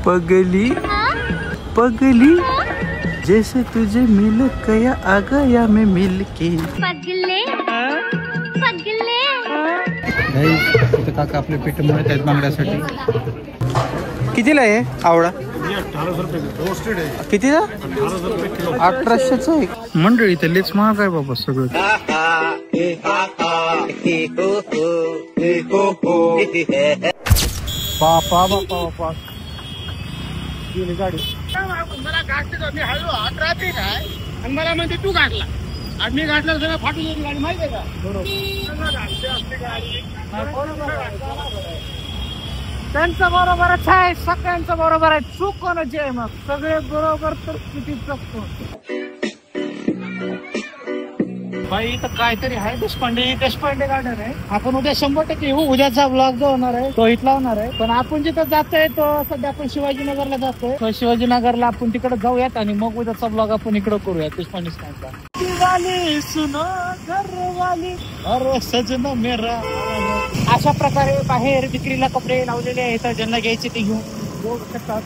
पगली पगली जैसे तुझे मिल गया आ गया मैं मिल के पगले पगले नाही इथं काका आपले पीठ मिळत आहेत बांगड्यासाठी. कितीला आहे आवळा? 1800 रुपये रोस्टेड आहे. कितीचा? 1800 रुपये किलो. 1800चा आहे. मंडळी इथे लेच महाग आहे बाबा सगळं. बापा बापा बापा गेली गाडी. मला गाठते मी हळू हात राहते काय आणि मला म्हणते तू गाठला आणि मी गाठला सगळं फाटून गेली गाडी माहिती आहे का? त्यांचं बरोबरच आहे, सगळ्यांचं बरोबर आहे. चूक कोणाची आहे मग? सगळे बरोबर तर किती चुकतो. बाई इथं काहीतरी आहे. देशपांडे गार्डन आहे. आपण उद्या 100% येऊ. उद्याचा ब्लॉग जो होणार आहे तो इथला होणार आहे. पण आपण जिथं जातोय तो सध्या आपण शिवाजीनगरला जातोय. तो शिवाजीनगरला आपण तिकडे जाऊयात आणि मग उद्याचा ब्लॉग आपण इकडे करूयात देशपांडे स्टँडला. दिवाली सुनो घरवाली अरे सजना मेरा. अशा प्रकारे बाहेर विक्रीला कपडे लावलेले आहेत. ज्यांना घ्यायचे ते घेऊन जाऊ शकतात.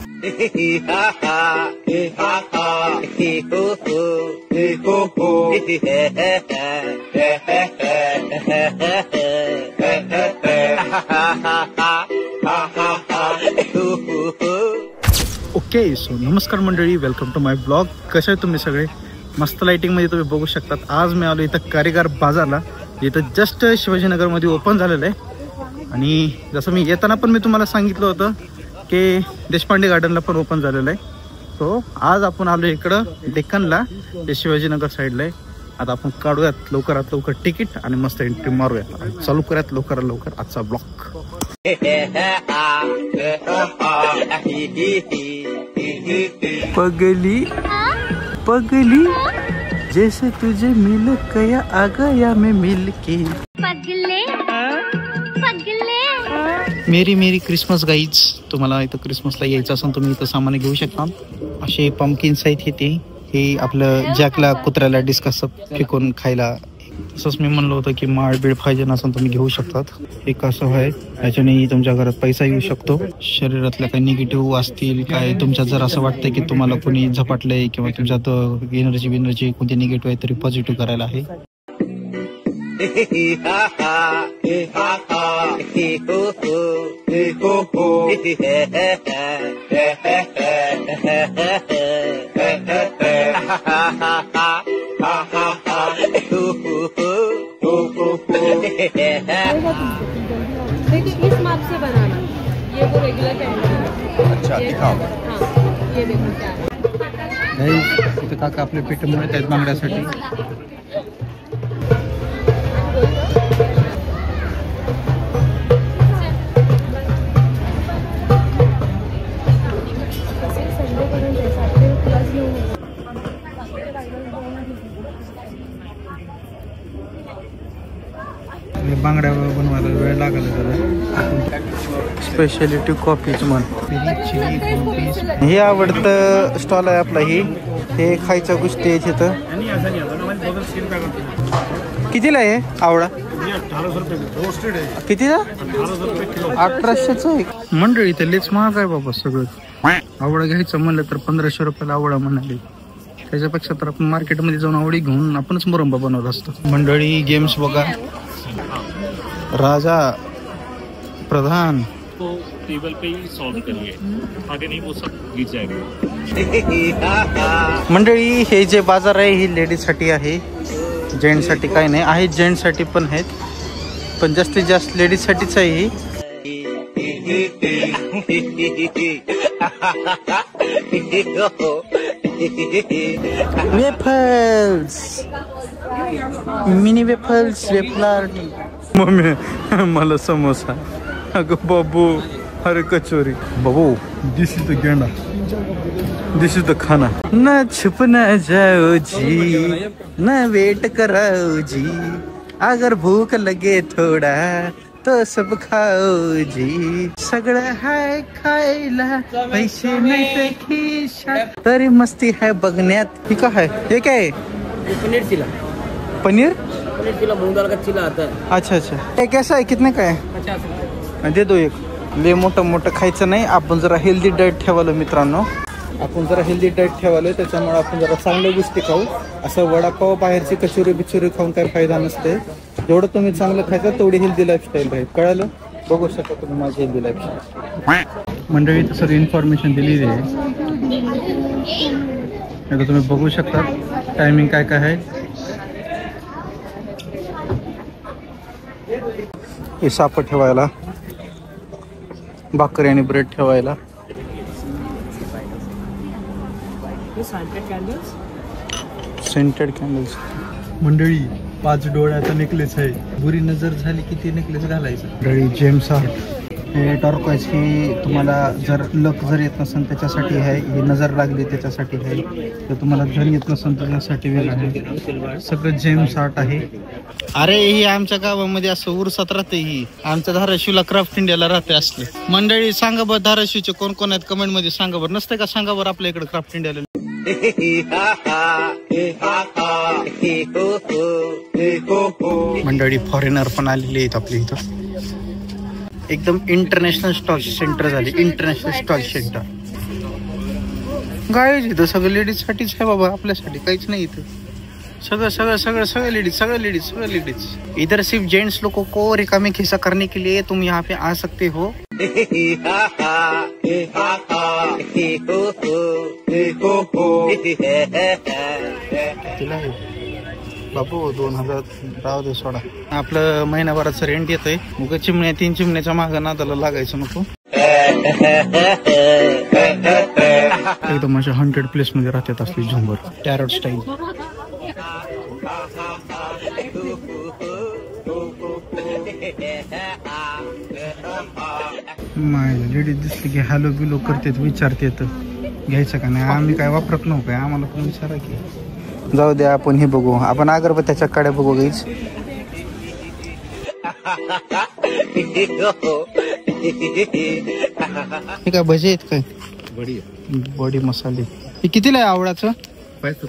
ओके सो नमस्कार मंडळी, वेलकम टू माय ब्लॉग. कसे आहे तुम्ही सगळे? मस्त लाइटिंग मध्ये तुम्ही बघू शकतात. आज मी आलो इथं कारीगर बाजारला. इथं जस्ट शिवाजीनगरमध्ये ओपन झालेलं आहे. आणि जसं मी येताना पण मी तुम्हाला सांगितलं होतं की देशपांडे गार्डनला पण ओपन झालेलं आहे. सो आज आपण आलो इकडं डेक्कनला, ते शिवाजीनगर साईडला आहे. आता आपण काढूयात लवकरात लवकर तिकीट आणि मस्त एंट्री मारूयात. चालू करूयात लवकरात लवकर आजचा ब्लॉग. पगली पगली जैसे तुझे मिल गया आ गया मैं मिल के पगले पगले मेरी मेरी क्रिसमस गाईज. तुम्हाला इथं क्रिसमसला यायचं असेल तुम्ही इथं सामान घेऊ शकता. असे पंपकिन्स आहेत इथे. हे आपलं जॅकला कुत्र्याला डिस्कस फेकून खायला. तसंच मी म्हणलं होतं की माळ बीळ पाहिजे नसेल तुम्ही घेऊ शकतात. हे कसं आहे, याच्याने तुमच्या घरात पैसा येऊ शकतो. शरीरातल्या काही निगेटिव्ह असतील काय, तुमच्यात जर असं वाटतंय की तुम्हाला कोणी झपाटलंय किंवा तुमच्यात एनर्जी कोणती निगेटिव्ह आहे तरी पॉझिटिव्ह करायला आहे. देखिए इस माप से बनाना. ये वो रेगुलर कैंडल है. अच्छा दिखाओ. हाँ ये देखो क्या है. नाही इथं काका आपले पीठ मिळत आहेत बांगड्यासाठी. बांगड्या बनवायला वेळ लागला जरा. स्पेशालिटी कॉफीच म्हण. हे आवडतं स्टॉल आहे आपला. हे खायच्या गोष्टी आहेत इथं. कितीला आहे आवळा? 1800 रुपये रोस्टेड आहे. कितीचा? 1800 रुपये किलो. 1800चा आहे. मंडळी इथे लेच महाग आहे बाबा सगळं. आवळा घ्यायचं म्हणलं तर 1500 रुपयाला आवळा म्हणाले. त्याच्यापेक्षा तर आपण मार्केटमध्ये जाऊन आवळी घेऊन आपणच मुरंबा बनवत असतो. मंडळी गेम्स बघा. राजा प्रधान तो टेबल पे ही सॉल्व करिए, आगे नहीं वो सब गिर जाएगा. मंडळी हे जे बाजार आहे ही लेडीज साठी आहे. जेंट्स साठी काही नाही आहे. जेंट्स साठी पण आहेत पण जास्तीत जास्त लेडीज साठीच आहे ही. वेफल्स, मिनी वेफल्स, वेफलार. मम्मी मला समोसा. अगं बाबू, अरे कचोरी. बाबू this is the genda, this is the खाना. न छुप न जाओ जी, न वेट कराओ जी. अगर भूक लगे थोडा तो सब खाओ जी. सगळं हाय खायला, पैसे नाही ते खिशात, तरी मस्ती है बघण्यात. ही काय आहे? हे काय आहे? पनीर चिला. पनीर पनीर चिला मूंग दाल का चिला आता है. अच्छा अच्छा. ये कैसा है? कितने का है? 50 रुपये. दे दो एक. लय मोठं खायचं नाही. आपण जरा हेल्दी डाएट ठेवालो मित्रांनो. आपण जरा हेल्दी डाएट ठेवालो त्याच्यामुळे आपण जरा चांगल्या गोष्टी खाऊ. असं वडापाव बाहेरची कचोरी बिचोरी खाऊन काही फायदा नसते. जेवढं तुम्ही चांगलं खायचं तेवढी हेल्दी लाईफस्टाईल राहील. कळालं? बघू शकता तुम्ही माझी हेल्दी लाईफस्टाईल. मंडळी तर सर इन्फॉर्मेशन दिलेली आहे. आता तुम्ही बघू शकता टायमिंग काय आहे. हे सापं ठेवायला, भाकरी आणि ब्रेड ठेवायला. Scented candles. मंडळी 5 डोळ्याचा नेकलेस आहे. बुरी नजर झाली की ते नेकलेस घालायचं. मंडळी जेम्स आर्ट हे टॉर्कॉइज ही तुम्हाला जर लक जर येत नसेल त्याच्यासाठी आहे. ही नजर लागली त्याच्यासाठी आहे. तर तुम्हाला धन येत नसेल त्याच्यासाठी वेगळं आहे. सगळं जेम्स आर्ट आहे. अरे ही आमच्या गावामध्ये असं उरसात राहते. ही आमच्या धाराशिवला क्राफ्ट इंडियाला राहते असले. मंडळी सांगा बरं धाराशिवचे कोण कोण आहेत कमेंट मध्ये सांगा बरं. नसते का सांगा बरं आपल्या इकडे क्राफ्ट इंडियाला. मंडळी फॉरेनर पण आलेले आहेत आपल्या इथं. एकदम इंटरनॅशनल स्टॉक सेंटर झाले. इंटरनॅशनल स्टॉक सेंटर गाय इथं सगळं लेडीज साठीच आहे बाबा. आपल्यासाठी काहीच नाही इथं. सगळं लेडीज. इधर सिर्फ जेंट्स लोगों को रिकामी खिस्सा करने के लिए तुम यहाँ पे आ सकते हो. बाबू 2000 राहू दे सोडा. आपलं महिनाभराचं रेंट येतंय. मग चिमण्या 3 चिमण्याच्या मागं नादाला लागायचं नको. एकदम अशा 100 प्लेस मध्ये राहतात असली झुंबर टॅरोट स्टाईल. लेडीज दिसली की हॅलो बिलो करतात, विचारतात घ्यायचं का नाही. आम्ही काय वापरत नव्हतो काय. आम्हाला पण विचारा की. जाऊ द्या आपण हे बघू. आपण अगरबत्त्याच्या काड्या बघू गाईच. हे काय भजी आहेत काय? बडी मसाले. हे कितीला आहे आवळाचं? 5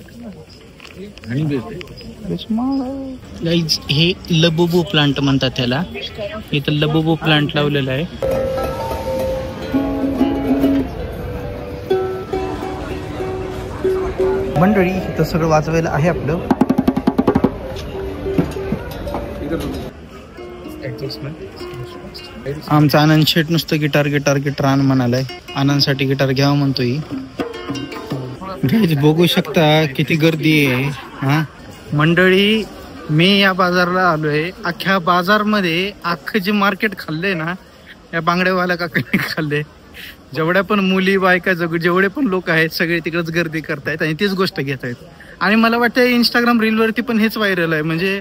गाईज हे लबुबू प्लांट म्हणतात त्याला. इथं लबुबू प्लांट लावलेला आहे. मंडळी इथं सगळं वाजवायला आहे आपलं. आमचा आनंद शेट नुसतं गिटार आण म्हणालाय. आनंदसाठी गिटार घ्यावं म्हणतोय. बघू शकता किती गर्दी आहे. हा मंडळी मी या बाजारला आलोय. अख्ख्या बाजारमध्ये अख्खं जे मार्केट खाल्लंय ना या बांगड्यावाल्या काकांनी खाल्ले. जेवढ्या पण मुली बायका जेवढे पण लोक आहेत सगळे तिकडेच गर्दी करतायत आणि तीच गोष्ट घेत आहेत. आणि मला वाटतं इंस्टाग्राम रील वरती पण हेच व्हायरल आहे. म्हणजे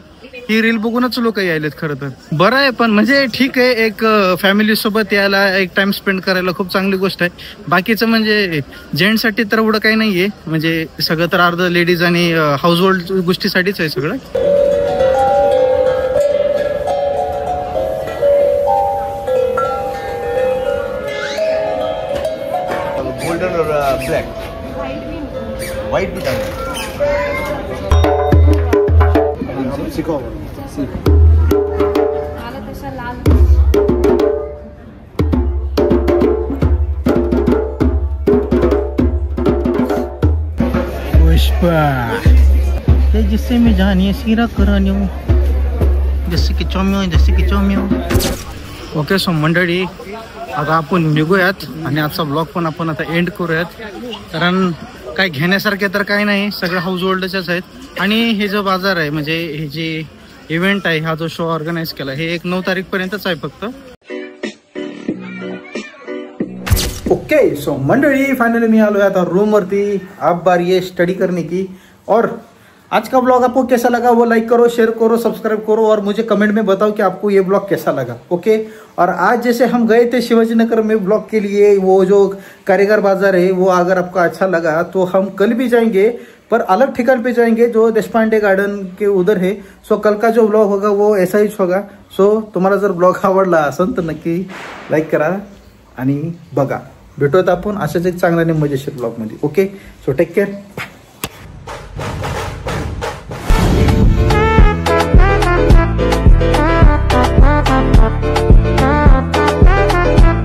ही रील बघूनच लोक यायलेत. खरं तर बरं आहे. पण म्हणजे ठीक आहे, एक फॅमिली सोबत यायला एक टाइम स्पेंड करायला खूप चांगली गोष्ट आहे. बाकीचं म्हणजे जेंट्ससाठी तर एवढं काही नाहीये. म्हणजे सगळं तर अर्ध लेडीज आणि हाऊस होल्ड गोष्टीसाठीच आहे सगळं. गोल्डन और ब्लैक व्हाइट भी डाल सिखाओ. पुष्पा जिससे मैं जानिए सीरा करानी हूँ जसे की चौम्यो. ओके सो मंडळी आता आपण निघूयात आणि आजचा ब्लॉग पण आपण आता एंड करूयात. कारण काय घेण्यासारखे तर काही नाही. सगळं हाऊस होल्डच्याच आहेत. आणि हे जो बाजार आहे म्हणजे हे जे इव्हेंट आहे हा जो शो ऑर्गनाइज केला हे 9 तारीखपर्यंतच आहे फक्त. ओके सो मंडळी फाइनली मैं आलो आता रूम वरती. अब बारी है स्टडी करने की. और आज का ब्लॉग आपको कैसा लगा वो लाइक करो, शेयर करो, सब्सक्राइब करो और मुझे कमेंट में बताओ कि आपको ये ब्लॉग कैसा लगा. ओके. और आज जैसे हम गए थे शिवाजी नगर में ब्लॉग के लिए, वो जो कारीगर बाजार है वो अगर आपको अच्छा लगा तो हम कल भी जाएंगे पर अलग ठिकान पे जाएंगे जो देशपांडे गार्डन के उधर है. सो कल का जो ब्लॉग होगा वो ऐसा ही होगा. सो तुम्हाला जर ब्लॉग आवडला असेल तर नक्की लाईक करा आणि बघा. भेटूयात आपण अशाच एक चांगल्या आणि मजेशीर ब्लॉग मध्ये. Okay so take care.